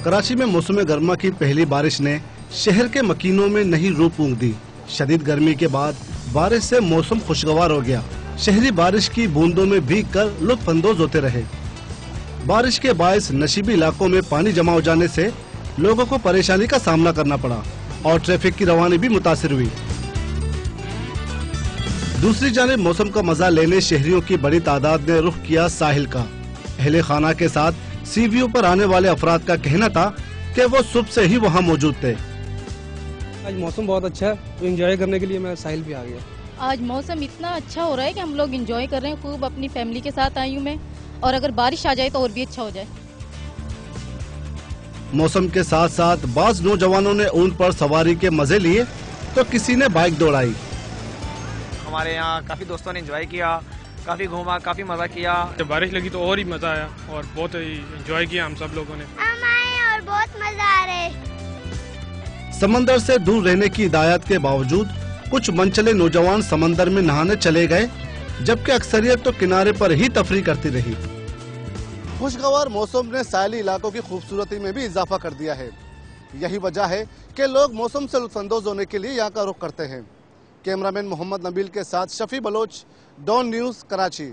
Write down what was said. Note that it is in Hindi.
कराची में मौसम गर्मा की पहली बारिश ने शहर के मकीनों में नई रूह फूंक दी। शदीद गर्मी के बाद बारिश से मौसम खुशगवार हो गया। शहरी बारिश की बूंदों में भीग कर लुत्फानंदोज होते रहे। बारिश के बायस नशीबी इलाकों में पानी जमा हो जाने से लोगों को परेशानी का सामना करना पड़ा और ट्रैफिक की रवानी भी मुतासिर हुई। दूसरी जानिब मौसम का मजा लेने शहरियों की बड़ी तादाद ने रुख किया साहिल का। अहले खाना के साथ सी व्यू पर आने वाले अफराद का कहना था कि वो सुबह से ही वहाँ मौजूद थे। आज मौसम बहुत अच्छा है, तो एंजॉय करने के लिए मैं साहिल भी आ गया। आज मौसम इतना अच्छा हो रहा है कि हम लोग एंजॉय कर रहे हैं। खूब अपनी फैमिली के साथ आई हूँ मैं, और अगर बारिश आ जाए तो और भी अच्छा हो जाए। मौसम के साथ साथ बाज नौजवानों ने ऊंट पर सवारी के मजे लिए तो किसी ने बाइक दौड़ाई। हमारे यहाँ काफी दोस्तों ने एंजॉय किया, काफी घूमा, काफी मजा किया। जब बारिश लगी तो और ही मजा आया और बहुत ही एंजॉय किया हम सब लोगों ने। हम आए और बहुत मजा आ रहा है। समंदर से दूर रहने की हिदायत के बावजूद कुछ मनचले नौजवान समंदर में नहाने चले गए, जबकि अक्सरियत तो किनारे पर ही तफरी करती रही। खुशगवार मौसम ने साहली इलाकों की खूबसूरती में भी इजाफा कर दिया है। यही वजह है कि लोग मौसम से लुत्फानंदोज होने के लिए यहाँ का रुख करते हैं। कैमरामैन मोहम्मद नबील के साथ शफी बलोच, डॉन न्यूज़, कराची।